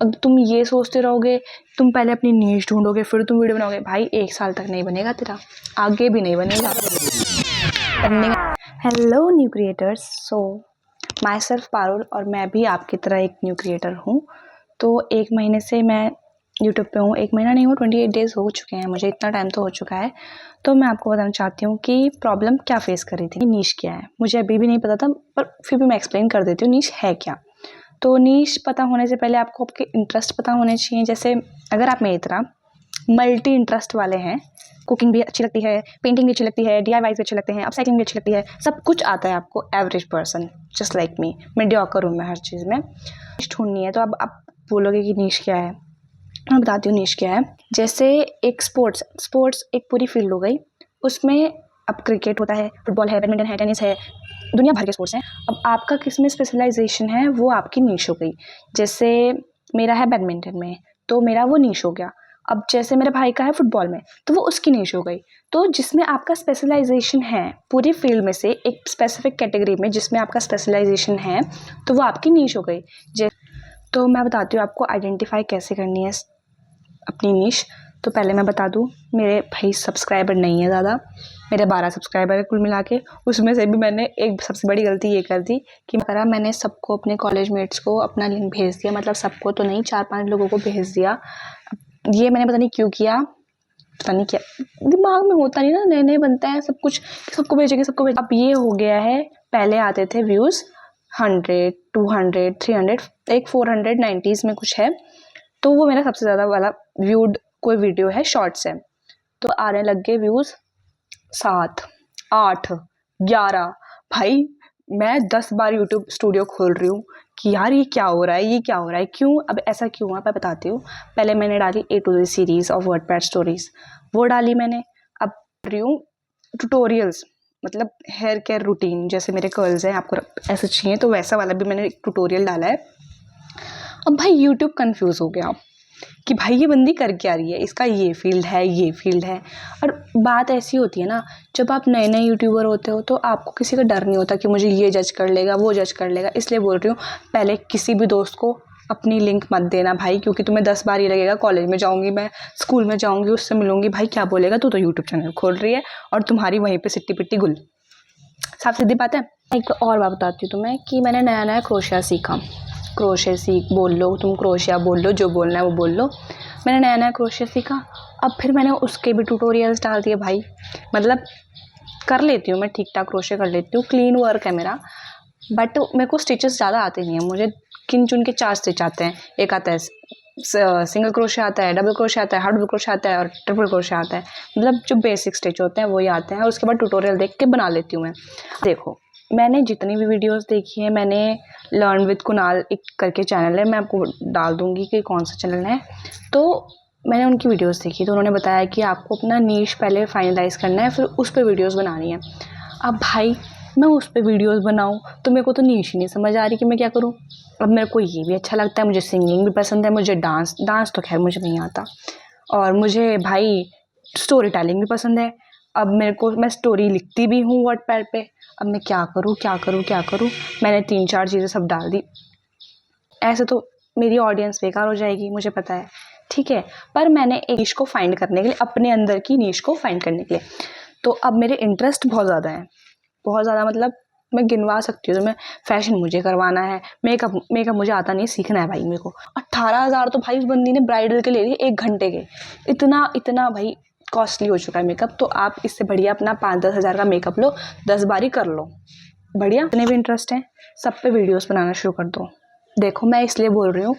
अब तुम ये सोचते रहोगे, तुम पहले अपनी नीश ढूंढोगे फिर तुम वीडियो बनाओगे, भाई 1 साल तक नहीं बनेगा तेरा, आगे भी नहीं बनेगा। Hello new creators, so my self Parul और मैं भी आपकी तरह एक न्यू क्रिएटर हूँ। तो 1 महीने से मैं यूट्यूब पे हूँ, 1 महीना नहीं हुआ, 28 डेज़ हो चुके हैं मुझे, इतना टाइम तो हो चुका है। तो मैं आपको बताना चाहती हूँ कि प्रॉब्लम क्या फेस कर रही थी, नीश क्या है। मुझे अभी भी नहीं पता था, पर फिर भी मैं एक्सप्लेन कर देती हूँ नीश है क्या। तो नीश पता होने से पहले आपको आपके इंटरेस्ट पता होने चाहिए। जैसे अगर आप मेरी तरह मल्टी इंटरेस्ट वाले हैं, कुकिंग भी अच्छी लगती है, पेंटिंग भी अच्छी लगती है, DIY भी अच्छे लगते हैं, अपसाइक्लिंग भी अच्छी लगती है, सब कुछ आता है आपको, average person just like me, mediocre हूँ मैं हर चीज़ में। नीश ढूंढनी है तो अब आप बोलोगे कि नीश क्या है, मैं बताती हूँ नीश क्या है। जैसे एक स्पोर्ट्स एक पूरी फील्ड हो गई, उसमें अब क्रिकेट होता है, फुटबॉल है, बैडमिंटन है, टेनिस है, दुनिया भर के स्पोर्ट्स हैं। अब आपका किस में स्पेशलाइजेशन है वो आपकी नीश हो गई। जैसे मेरा है बैडमिंटन में, तो मेरा वो नीश हो गया। अब जैसे मेरे भाई का है फुटबॉल में, तो वो उसकी नीश हो गई। तो जिसमें आपका स्पेशलाइजेशन है पूरी फील्ड में से एक स्पेसिफिक कैटेगरी में जिसमें आपका स्पेशलाइजेशन है, तो वो आपकी नीश हो गई। तो मैं बताती हूँ आपको आइडेंटिफाई कैसे करनी है अपनी नीश। तो पहले मैं बता दूँ, मेरे भाई सब्सक्राइबर नहीं है ज़्यादा, मेरे 12 सब्सक्राइबर है कुल मिला के। उसमें से भी मैंने एक सबसे बड़ी गलती ये कर दी कि मैंने सबको, अपने कॉलेज मेट्स को अपना लिंक भेज दिया, मतलब सबको तो नहीं, 4-5 लोगों को भेज दिया। ये मैंने पता नहीं क्यों किया, पता नहीं क्या दिमाग में होता नहीं ना, नए नए बनता है सब कुछ, सबको भेजेंगे सबको भेज। अब ये हो गया है, पहले आते थे व्यूज़ 100, 200, 300, एक 490s में कुछ है, तो वो मेरा सबसे ज़्यादा वाला व्यूड कोई वीडियो है, शॉर्ट्स है। तो आने लग गए व्यूज़ 7, 8, 11। भाई मैं 10 बार यूट्यूब स्टूडियो खोल रही हूँ कि यार ये क्या हो रहा है, ये क्या हो रहा है, क्यों, अब ऐसा क्यों हुआ, मैं बताती हूँ। पहले मैंने डाली A to Z series of WordPad stories, वो डाली मैंने। अब रही हूँ ट्यूटोरियल्स, मतलब हेयर केयर रूटीन, जैसे मेरे कर्ल्स हैं, आपको ऐसे चाहिए तो वैसा वाला भी मैंने एक ट्यूटोरियल डाला है। अब भाई यूट्यूब कंफ्यूज हो गया कि भाई ये बंदी कर क्या रही है, इसका ये फील्ड है, ये फील्ड है। और बात ऐसी होती है ना, जब आप नए नए यूट्यूबर होते हो तो आपको किसी का डर नहीं होता कि मुझे ये जज कर लेगा, वो जज कर लेगा। इसलिए बोल रही हूँ, पहले किसी भी दोस्त को अपनी लिंक मत देना भाई, क्योंकि तुम्हें 10 बार ही लगेगा। कॉलेज में जाऊँगी मैं, स्कूल में जाऊँगी, उससे मिलूंगी, भाई क्या बोलेगा, तू तो यूट्यूब चैनल खोल रही है और तुम्हारी वहीं पर सिट्टी पिट्टी गुल। साफ सीधी बात है। एक और बात बताती हूँ तुम्हें कि मैंने नया नया क्रोशिया सीखा। क्रोशे सीख बोल लो, तुम क्रोशिया बोल लो, जो बोलना है वो बोल लो। मैंने नया नया क्रोशिया सीखा, अब फिर मैंने उसके भी ट्यूटोरियल्स डाल दिए भाई। मतलब कर लेती हूँ मैं ठीक ठाक, क्रोशे कर लेती हूँ, क्लीन वर्क है मेरा, बट मेरे को स्टिचेस ज़्यादा आते नहीं हैं। मुझे किन चुन के 4 स्टिच आते हैं। एक आता है सिंगल क्रोशे आता है, डबल क्रोशे आता है, हाफ डबल क्रोशे आता है और ट्रिपल क्रोशे आता है। मतलब जो बेसिक स्टिच होते हैं वही आते हैं, और उसके बाद ट्यूटोरियल देख के बना लेती हूँ मैं। देखो, मैंने जितनी भी वीडियोस देखी है, मैंने लर्न विद कुणाल एक करके चैनल है, मैं आपको डाल दूँगी कि कौन सा चैनल है। तो मैंने उनकी वीडियोस देखी, तो उन्होंने बताया कि आपको अपना नीश पहले फाइनलाइज़ करना है, फिर उस पर वीडियोस बनानी है। अब भाई मैं उस पर वीडियोस बनाऊँ तो मेरे को तो नीश ही नहीं समझ आ रही कि मैं क्या करूँ। अब मेरे को ये भी अच्छा लगता है, मुझे सिंगिंग भी पसंद है, मुझे डांस तो खैर मुझे नहीं आता, और मुझे भाई स्टोरी टेलिंग भी पसंद है। अब मेरे को, मैं स्टोरी लिखती भी हूँ वर्डपैड पे। अब मैं क्या करूँ क्या करूँ क्या करूँ, मैंने 3-4 चीज़ें सब डाल दी। ऐसे तो मेरी ऑडियंस बेकार हो जाएगी, मुझे पता है, ठीक है, पर मैंने एक नीश को फाइंड करने के लिए, अपने अंदर की नीश को फाइंड करने के लिए, तो अब मेरे इंटरेस्ट बहुत ज़्यादा हैं, बहुत ज़्यादा, मतलब मैं गिनवा सकती हूँ। तो मैं फैशन मुझे करवाना है, मेकअप मुझे आता नहीं, सीखना है भाई मेरे को। 18,000 तो भाई उस बंदी ने ब्राइडल के ले लिए 1 घंटे के। इतना भाई कॉस्टली हो चुका है मेकअप। तो आप इससे बढ़िया अपना 5-10 हज़ार का मेकअप लो, 10 बार ही कर लो, बढ़िया। जितने भी इंटरेस्ट हैं सब पे वीडियोस बनाना शुरू कर दो। देखो मैं इसलिए बोल रही हूँ,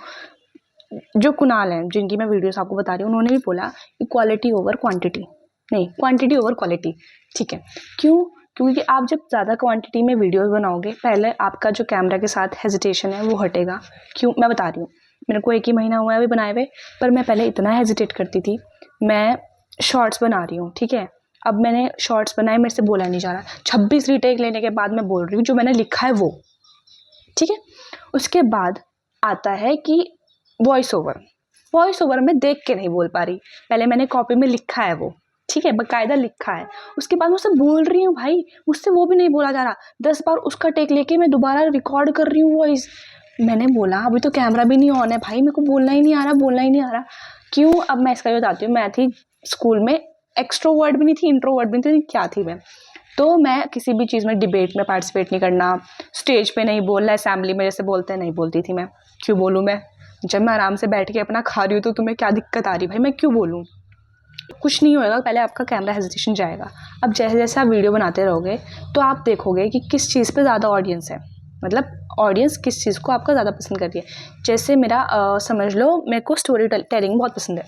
जो कुणाल हैं जिनकी मैं वीडियोस आपको बता रही हूँ, उन्होंने भी बोला कि क्वालिटी ओवर क्वांटिटी, नहीं क्वांटिटी ओवर क्वालिटी, ठीक है। क्यों? क्योंकि आप जब ज़्यादा क्वांटिटी में वीडियोस बनाओगे, पहले आपका जो कैमरा के साथ हेजिटेशन है वो हटेगा। क्यों, मैं बता रही हूँ, मेरे को 1 ही महीना हुआ है अभी बनाए हुए, पर मैं पहले इतना हेजिटेट करती थी। मैं शॉर्ट्स बना रही हूँ, ठीक है, अब मैंने शॉर्ट्स बनाए, मेरे से बोला नहीं जा रहा, 26 रीटेक लेने के बाद मैं बोल रही हूँ जो मैंने लिखा है वो, ठीक है। उसके बाद आता है कि वॉइस ओवर में देख के नहीं बोल पा रही, पहले मैंने कॉपी में लिखा है वो, ठीक है, बाकायदा लिखा है, उसके बाद मुझसे बोल रही हूँ भाई, मुझसे वो भी नहीं बोला जा रहा। 10 बार उसका टेक लेके मैं दोबारा रिकॉर्ड कर रही हूँ वॉइस, मैंने बोला अभी तो कैमरा भी नहीं ऑन है भाई, मेरे को बोलना ही नहीं आ रहा। क्यों? अब मैं इसका बताती हूँ। मैं थी स्कूल में, एक्सट्रोवर्ट भी नहीं थी, इंट्रोवर्ट भी नहीं थी, क्या थी मैं? तो मैं किसी भी चीज़ में डिबेट में पार्टिसिपेट नहीं करना, स्टेज पे नहीं बोलना, असेंबली में जैसे बोलते हैं नहीं बोलती थी मैं। क्यों बोलूँ मैं? जब मैं आराम से बैठ के अपना खा रही हूँ तो तुम्हें क्या दिक्कत आ रही भाई, मैं क्यों बोलूँ? कुछ नहीं होएगा, पहले आपका कैमरा हेजिटेशन जाएगा। अब जैसे जैसे आप वीडियो बनाते रहोगे तो आप देखोगे कि किस चीज़ पे ज़्यादा ऑडियंस है, मतलब ऑडियंस किस चीज़ को आपका ज़्यादा पसंद कर रही है। जैसे मेरा समझ लो मेरे को स्टोरी टेलिंग बहुत पसंद है,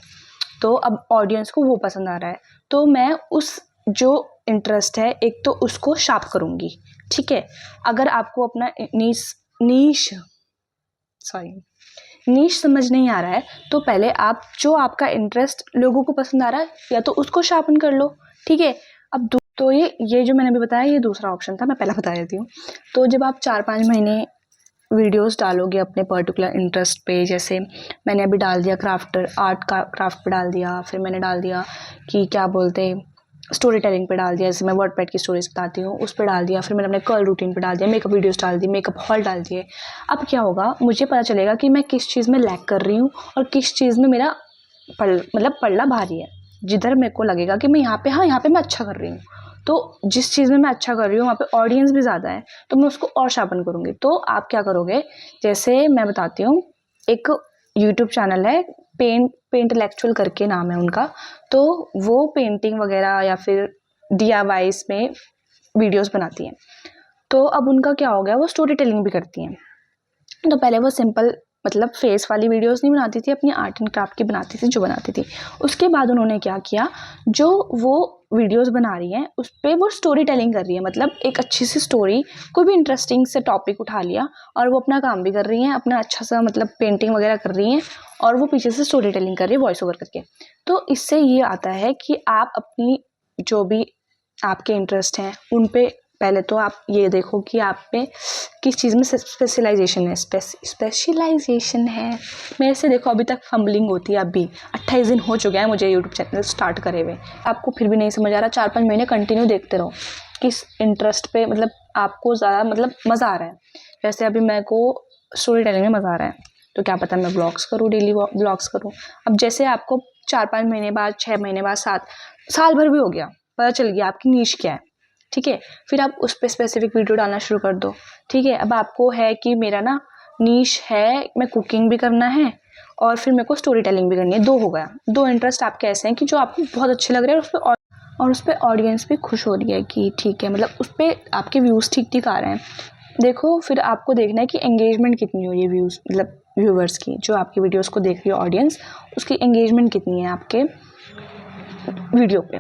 तो अब ऑडियंस को वो पसंद आ रहा है, तो मैं उस जो इंटरेस्ट है एक तो उसको शार्प करूँगी, ठीक है। अगर आपको अपना नीश समझ नहीं आ रहा है तो पहले आप जो आपका इंटरेस्ट लोगों को पसंद आ रहा है या तो उसको शार्पन कर लो, ठीक है। अब तो ये जो मैंने अभी बताया ये दूसरा ऑप्शन था, मैं पहला बता देती हूँ। तो जब आप 4-5 महीने वीडियोस डालोगे अपने पर्टिकुलर इंटरेस्ट पे, जैसे मैंने अभी डाल दिया क्राफ्ट पे डाल दिया, फिर मैंने डाल दिया कि क्या बोलते स्टोरी टेलिंग पे डाल दिया, जैसे मैं वर्डपैड की स्टोरीज बताती हूँ उस पर डाल दिया, फिर मैंने अपने कर्ल रूटीन पे डाल दिया, मेकअप वीडियोस डाल दी, मेकअप हॉल डाल दिए। अब क्या होगा, मुझे पता चलेगा कि मैं किस चीज़ में लैग कर रही हूँ और किस चीज़ में मेरा पड़ना भारी है। जिधर मेरे को लगेगा कि मैं यहाँ पे मैं अच्छा कर रही हूँ, तो जिस चीज़ में मैं अच्छा कर रही हूँ वहाँ पे ऑडियंस भी ज़्यादा है, तो मैं उसको और शार्पन करूँगी। तो आप क्या करोगे, जैसे मैं बताती हूँ, एक यूट्यूब चैनल है पेंटलेक्चुअल करके नाम है उनका, तो वो पेंटिंग वगैरह या फिर DIYs में वीडियोस बनाती हैं। तो अब उनका क्या हो गया, वो स्टोरी टेलिंग भी करती हैं। तो पहले वो सिंपल मतलब फेस वाली वीडियोस नहीं बनाती थी, अपनी आर्ट एंड क्राफ्ट की बनाती थी जो बनाती थी। उसके बाद उन्होंने क्या किया, जो वो वीडियोस बना रही हैं उस पर वो स्टोरी टेलिंग कर रही है, मतलब एक अच्छी सी स्टोरी, कोई भी इंटरेस्टिंग से टॉपिक उठा लिया और वो अपना काम भी कर रही हैं, अपना अच्छा सा मतलब पेंटिंग वगैरह कर रही हैं और वो पीछे से स्टोरी टेलिंग कर रही है वॉइस ओवर करके। तो इससे ये आता है कि आप अपनी जो भी आपके इंटरेस्ट हैं उन पे पहले तो आप ये देखो कि आप में किस चीज़ में स्पेशलाइजेशन है। मेरे से देखो अभी तक फंबलिंग होती है, अभी 28 दिन हो चुके हैं मुझे यूट्यूब चैनल स्टार्ट करे हुए, आपको फिर भी नहीं समझ आ रहा। 4-5 महीने कंटिन्यू देखते रहो किस इंटरेस्ट पे मतलब आपको ज़्यादा मतलब मज़ा आ रहा है। जैसे अभी मेरे को स्टोरी टेलिंग में मज़ा आ रहा है, तो क्या पता मैं ब्लॉग्स करूँ, डेली ब्लॉग्स करूँ। अब जैसे आपको 4-5 महीने बाद, 6 महीने बाद, 7 साल भर भी हो गया, पता चल गया आपकी नीश क्या है, ठीक है। फिर आप उस पर स्पेसिफिक वीडियो डालना शुरू कर दो, ठीक है। अब आपको है कि मेरा ना नीश है, मैं कुकिंग भी करना है और फिर मेरे को स्टोरी टेलिंग भी करनी है, 2 हो गया। 2 इंटरेस्ट आपके ऐसे हैं कि जो आपको बहुत अच्छे लग रहे हैं और उस पर ऑडियंस भी खुश हो रही है कि ठीक है, मतलब उस पर आपके व्यूज़ ठीक आ रहे हैं। देखो फिर आपको देखना है कि एंगेजमेंट कितनी हो रही है, व्यूज़ मतलब व्यूवर्स की, जो आपकी वीडियोज़ को देख रही है ऑडियंस, उसकी एंगेजमेंट कितनी है आपके वीडियो पे।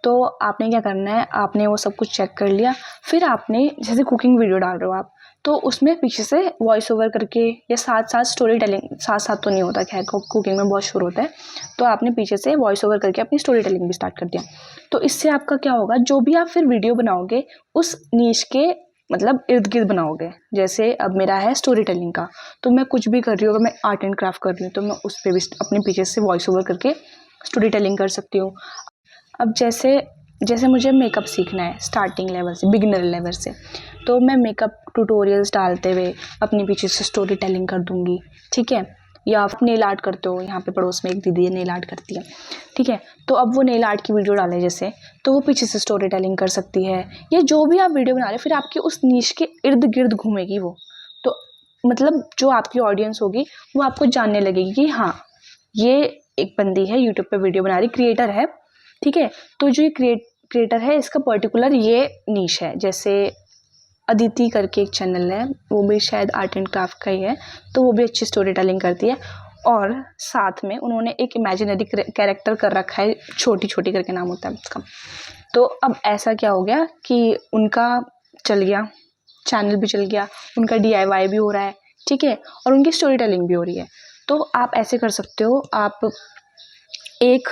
तो आपने क्या करना है, आपने वो सब कुछ चेक कर लिया, फिर आपने जैसे कुकिंग वीडियो डाल रहे हो आप, तो उसमें पीछे से वॉइस ओवर करके या साथ साथ स्टोरी टेलिंग, साथ साथ तो नहीं होता, खैर कुकिंग में बहुत शुरू होता है, तो आपने पीछे से वॉइस ओवर करके अपनी स्टोरी टेलिंग भी स्टार्ट कर दिया। तो इससे आपका क्या होगा, जो भी आप फिर वीडियो बनाओगे उस नीश के मतलब इर्द गिर्द बनाओगे। जैसे अब मेरा है स्टोरी टेलिंग का, तो मैं कुछ भी कर रही हूँ, अगर मैं आर्ट एंड क्राफ्ट कर रही हूँ तो मैं उस पर भी अपने पीछे से वॉइस ओवर करके स्टोरी टेलिंग कर सकती हूँ। अब जैसे मुझे मेकअप सीखना है स्टार्टिंग लेवल से, बिगिनर लेवल से, तो मैं मेकअप ट्यूटोरियल्स डालते हुए अपने पीछे से स्टोरी टेलिंग कर दूँगी, ठीक है। या आप नेल आर्ट करते हो, यहाँ पे पड़ोस में एक दीदी है नेल आर्ट करती है, ठीक है। तो अब वो नेल आर्ट की वीडियो डाले जैसे, तो वो पीछे से स्टोरी टेलिंग कर सकती है, या जो भी आप वीडियो बना रहे हो फिर आपकी उस नीश के इर्द गिर्द घूमेगी वो। तो मतलब जो आपकी ऑडियंस होगी वो आपको जानने लगेगी कि हाँ ये एक बंदी है यूट्यूब पे वीडियो बना रही, क्रिएटर है, ठीक है। तो जो ये क्रिएटर है इसका पर्टिकुलर ये नीश है। जैसे अदिति करके एक चैनल है, वो भी शायद आर्ट एंड क्राफ्ट का ही है, तो वो भी अच्छी स्टोरी टेलिंग करती है और साथ में उन्होंने एक इमेजिनरी कैरेक्टर कर रखा है, छोटी छोटी करके नाम होता है उसका। तो अब ऐसा क्या हो गया कि उनका चल गया, चैनल भी चल गया, उनका DIY भी हो रहा है, ठीक है, और उनकी स्टोरी टेलिंग भी हो रही है। तो आप ऐसे कर सकते हो, आप एक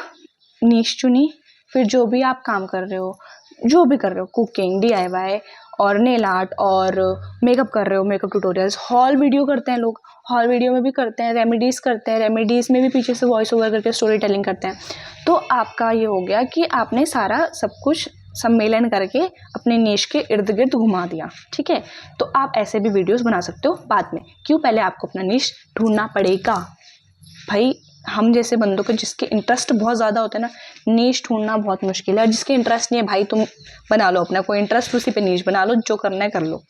नीश चुनी, फिर जो भी आप काम कर रहे हो, जो भी कर रहे हो, कुकिंग, DIY और नेल आर्ट और मेकअप कर रहे हो, मेकअप ट्यूटोरियल्स, हॉल वीडियो करते हैं लोग, हॉल वीडियो में भी करते हैं, रेमेडीज़ करते हैं, रेमेडीज़ में भी पीछे से वॉइस ओवर करके स्टोरी टेलिंग करते हैं। तो आपका ये हो गया कि आपने सारा सब कुछ सम्मेलन करके अपने नीश के इर्द गिर्द घुमा दिया, ठीक है। तो आप ऐसे भी वीडियोस बना सकते हो बाद में, क्यों पहले आपको अपना नीश ढूंढना पड़ेगा भाई। हम जैसे बंदों को जिसके इंटरेस्ट बहुत ज़्यादा होता है ना, नीश ढूंढना बहुत मुश्किल है। और जिसके इंटरेस्ट नहीं है भाई, तुम बना लो अपना कोई इंटरेस्ट, उसी पे नीश बना लो, जो करना है कर लो।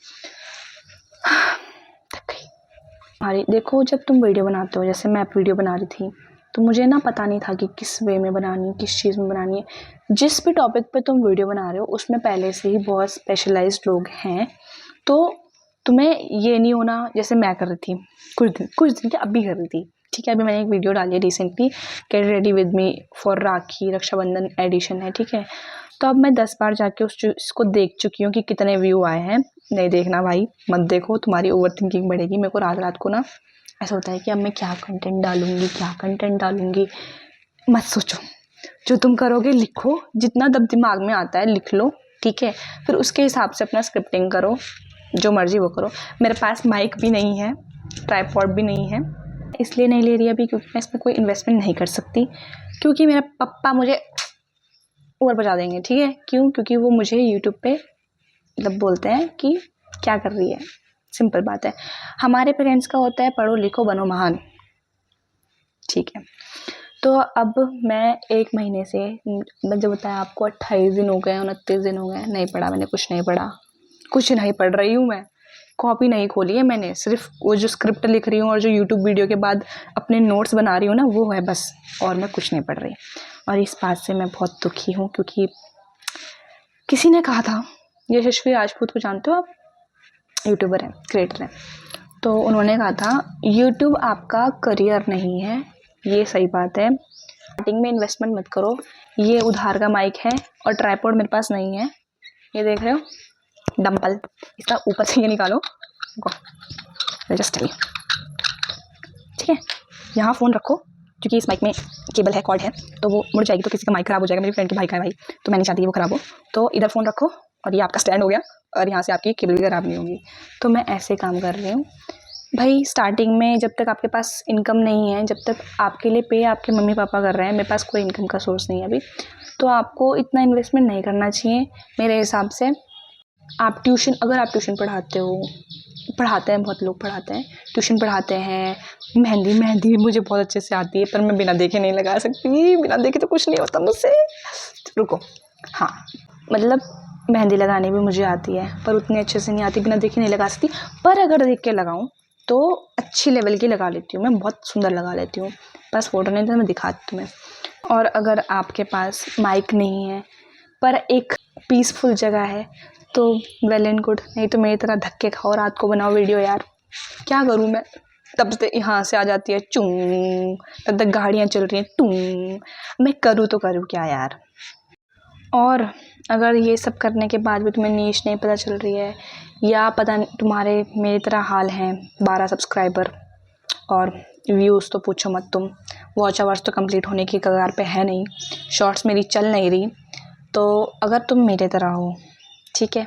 अरे देखो, जब तुम वीडियो बनाते हो, जैसे मैं वीडियो बना रही थी, तो मुझे ना पता नहीं था कि किस वे में बनानी है, किस चीज़ में बनानी है। जिस भी टॉपिक पे तुम वीडियो बना रहे हो उसमें पहले से ही बहुत स्पेशलाइज्ड लोग हैं, तो तुम्हें ये नहीं होना। जैसे मैं कर रही थी कुछ दिन के, अभी कर रही थी, ठीक है। अभी मैंने एक वीडियो डाली है recently, get ready with me for Rakhi Rakshabandhan edition है, ठीक है। तो अब मैं 10 बार जाके उसको देख चुकी हूँ कि कितने व्यू आए हैं। नहीं देखना भाई, मत देखो, तुम्हारी ओवर थिंकिंग बढ़ेगी। मेरे को रात को ना ऐसा होता है कि अब मैं क्या कंटेंट डालूंगी। मत सोचो, जो तुम करोगे लिखो, जितना दब दिमाग में आता है लिख लो, ठीक है। फिर उसके हिसाब से अपना स्क्रिप्टिंग करो, जो मर्जी वो करो। मेरे पास माइक भी नहीं है, ट्राइपॉड भी नहीं है, इसलिए नहीं ले रही अभी, क्योंकि मैं इसमें कोई इन्वेस्टमेंट नहीं कर सकती, क्योंकि मेरा पापा मुझे ऊपर बजा देंगे, ठीक है। क्यों? क्योंकि वो मुझे यूट्यूब पे मतलब बोलते हैं कि क्या कर रही है। सिंपल बात है, हमारे पेरेंट्स का होता है पढ़ो लिखो बनो महान, ठीक है। तो अब मैं 1 महीने से, मैं जब बताया आपको 28 दिन हो गए, 29 दिन हो गए, नहीं पढ़ा मैंने, कुछ नहीं पढ़ रही हूँ मैं। कॉपी नहीं खोली है मैंने, सिर्फ वो जो स्क्रिप्ट लिख रही हूँ और जो यूट्यूब वीडियो के बाद अपने नोट्स बना रही हूँ ना, वो है बस, और मैं कुछ नहीं पढ़ रही। और इस बात से मैं बहुत दुखी हूँ, क्योंकि किसी ने कहा था, यशस्वी राजपूत को जानते हो आप, यूट्यूबर है, क्रिएटर है, तो उन्होंने कहा था यूट्यूब आपका करियर नहीं है। ये सही बात है। स्टार्टिंग में इन्वेस्टमेंट मत करो। ये उधार का माइक है और ट्राइपॉड मेरे पास नहीं है, ये देख रहे हो डंपल, इसका ऊपर से ये निकालो, जस्ट ठीक है। यहाँ फ़ोन रखो, क्योंकि इस माइक में केबल है, कॉर्ड है, तो वो मुड़ जाएगी तो किसी का माइक ख़राब हो जाएगा। मेरी फ्रेंड के भाई का है भाई, तो मैं नहीं चाहती वो ख़राब हो। तो इधर फ़ोन रखो, और ये आपका स्टैंड हो गया, और यहाँ से आपकी केबल भी ख़राब नहीं होगी। तो मैं ऐसे काम कर रही हूँ भाई। स्टार्टिंग में जब तक आपके पास इनकम नहीं है, जब तक आपके लिए पे आपके मम्मी पापा कर रहे हैं, मेरे पास कोई इनकम का सोर्स नहीं है अभी, तो आपको इतना इन्वेस्टमेंट नहीं करना चाहिए मेरे हिसाब से। आप ट्यूशन, अगर आप ट्यूशन पढ़ाते हो, पढ़ाते हैं बहुत लोग, पढ़ाते हैं, ट्यूशन पढ़ाते हैं, मेहंदी भी मुझे बहुत अच्छे से आती है, पर मैं बिना देखे नहीं लगा सकती, बिना देखे तो कुछ नहीं होता मुझसे। रुको, हाँ, मतलब मेहंदी लगाने भी मुझे आती है, पर उतनी अच्छे से नहीं आती, बिना देखे नहीं लगा सकती। पर अगर देख के लगाऊं तो अच्छी लेवल की लगा लेती हूँ मैं, बहुत सुंदर लगा लेती हूँ। बस फोटो नहीं तो मैं दिखाती हूँ तुम्हें। और अगर आपके पास माइक नहीं है पर एक पीसफुल जगह है तो वेल एंड गुड, नहीं तो मेरी तरह धक्के खाओ, रात को बनाओ वीडियो। यार क्या करूँ मैं, तब से यहाँ से आ जाती है चूं, तब तक गाड़ियाँ चल रही हैं टूं, मैं करूँ तो करूँ क्या यार। और अगर ये सब करने के बाद भी तुम्हें नीश नहीं पता चल रही है, या पता नहीं तुम्हारे मेरी तरह हाल हैं, 12 सब्सक्राइबर और व्यूज़ तो पूछो मत तुम, वॉच आवर्स तो कंप्लीट होने की कगार पे है नहीं, शॉर्ट्स मेरी चल नहीं रही, तो अगर तुम मेरे तरह हो, ठीक है,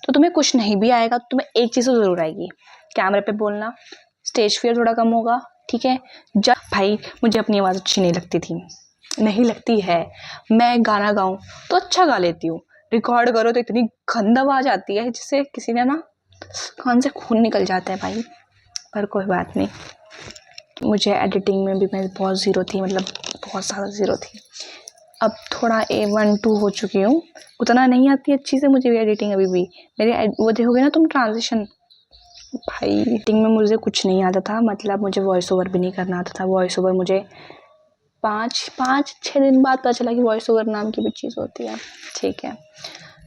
तो तुम्हें कुछ नहीं भी आएगा तो तुम्हें एक चीज़ तो ज़रूर आएगी, कैमरे पे बोलना, स्टेज फियर थोड़ा कम होगा, ठीक है। जब भाई मुझे अपनी आवाज़ अच्छी नहीं लगती थी, नहीं लगती है, मैं गाना गाऊं तो अच्छा गा लेती हूँ, रिकॉर्ड करो तो इतनी गंद आवाज़ आती है जिससे किसी ने ना कान से खून निकल जाता है भाई। पर कोई बात नहीं, मुझे एडिटिंग में भी मैं बहुत ज़ीरो थी, मतलब बहुत ज़्यादा ज़ीरो थी। अब थोड़ा A1 2 हो चुकी हूँ, उतना नहीं आती अच्छी से मुझे भी एडिटिंग अभी भी। मेरे वो देखोगे ना तुम ट्रांजिशन, भाई एडिटिंग में मुझे कुछ नहीं आता था, मतलब मुझे वॉइस ओवर भी नहीं करना आता था। वॉइस ओवर मुझे 5-6 दिन बाद पता चला कि वॉइस ओवर नाम की भी चीज़ होती है, ठीक है।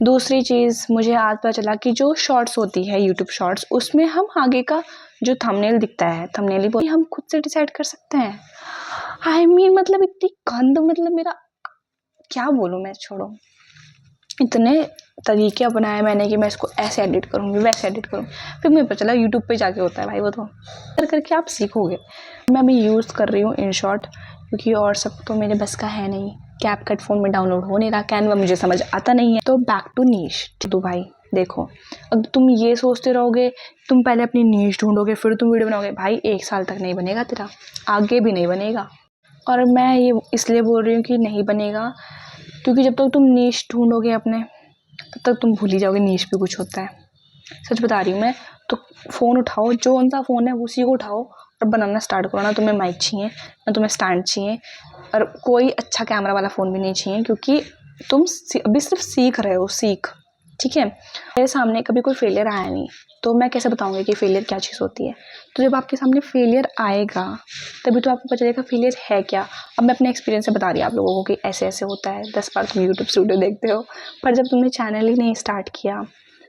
दूसरी चीज़ मुझे आज पता चला कि जो शॉर्ट्स होती है यूट्यूब शॉर्ट्स, उसमें हम आगे का जो थंबनेल दिखता है, थंबनेल ही हम खुद से डिसाइड कर सकते हैं। आई मीन मतलब इतनी गंद, मतलब मेरा क्या बोलूँ मैं, छोड़ो। इतने तरीके अपनाए मैंने कि मैं इसको ऐसे एडिट करूँगी, वैसे एडिट करूँ, फिर मुझे पता चला यूट्यूब पे जाके होता है भाई, वो तो करके आप सीखोगे। मैं अभी यूज़ कर रही हूँ InShot, क्योंकि और सब तो मेरे बस का है नहीं, CapCut फ़ोन में डाउनलोड हो नहीं रहा, कैनवा मुझे समझ आता नहीं है। तो बैक टू नीश। तो भाई देखो, अब तुम ये सोचते रहोगे, तुम पहले अपनी नीश ढूंढोगे फिर तुम वीडियो बनाओगे, भाई 1 साल तक नहीं बनेगा तेरा, आगे भी नहीं बनेगा। और मैं ये इसलिए बोल रही हूँ कि नहीं बनेगा, क्योंकि जब तक तुम नीश ढूंढोगे अपने, तब तक तुम भूल ही जाओगे नीश भी कुछ होता है। सच बता रही हूँ मैं। तो फ़ोन उठाओ, जो कौन सा फ़ोन है उसी को उठाओ और बनाना स्टार्ट करो। ना तुम्हें माइक चाहिए, ना तुम्हें स्टैंड चाहिए, और कोई अच्छा कैमरा वाला फ़ोन भी नहीं चाहिए, क्योंकि तुम अभी सिर्फ सीख रहे हो, ठीक है। मेरे सामने कभी कोई फेलियर आया नहीं, तो मैं कैसे बताऊँगी कि फेलियर क्या चीज़ होती है। तो जब आपके सामने फेलियर आएगा तभी तो आपको पता चलेगा फेलियर है क्या। अब मैं अपने एक्सपीरियंस से बता रही हूँ आप लोगों को कि ऐसे ऐसे होता है। 10 बार तुम यूट्यूब से वीडियो देखते हो, पर जब तुमने चैनल ही नहीं स्टार्ट किया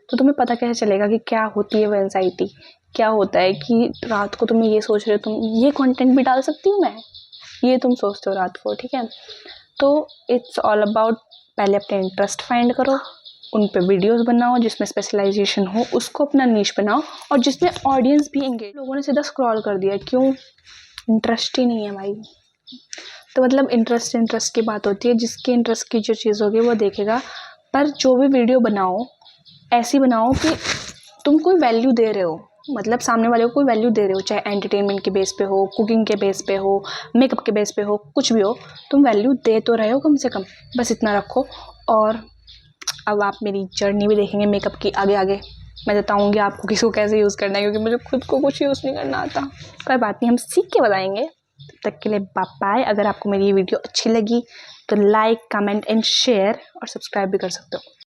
तो तुम्हें पता कैसे चलेगा कि क्या होती है वो एंजाइटी, क्या होता है कि रात को तुम ये सोच रहे हो तुम ये कंटेंट भी डाल सकती हूँ मैं, ये तुम सोचते हो रात को, ठीक है। तो इट्स ऑल अबाउट, पहले अपने इंटरेस्ट फाइंड करो, उन पे वीडियोस बनाओ जिसमें स्पेशलाइजेशन हो, उसको अपना नीश बनाओ और जिसमें ऑडियंस भी एंगेज। लोगों ने सीधा स्क्रॉल कर दिया, क्यों? इंटरेस्ट ही नहीं है भाई। तो मतलब इंटरेस्ट की बात होती है, जिसके इंटरेस्ट की जो चीज़ होगी वो देखेगा। पर जो भी वीडियो बनाओ ऐसी बनाओ कि तुम कोई वैल्यू दे रहे हो, मतलब सामने वाले को कोई वैल्यू दे रहे हो, चाहे एंटरटेनमेंट के बेस पे हो, कुकिंग के बेस पे हो, मेकअप के बेस पे हो, कुछ भी हो, तुम वैल्यू दे तो रहे हो कम से कम, बस इतना रखो। और अब आप मेरी जर्नी भी देखेंगे मेकअप की आगे आगे। मैं बताऊँगी आपको किसको कैसे यूज़ करना है, क्योंकि मुझे खुद को कुछ यूज़ नहीं करना आता। कोई बात नहीं, हम सीख के बताएंगे। तब तक के लिए बाय। अगर आपको मेरी ये वीडियो अच्छी लगी तो लाइक, कमेंट एंड शेयर और सब्सक्राइब भी कर सकते हो।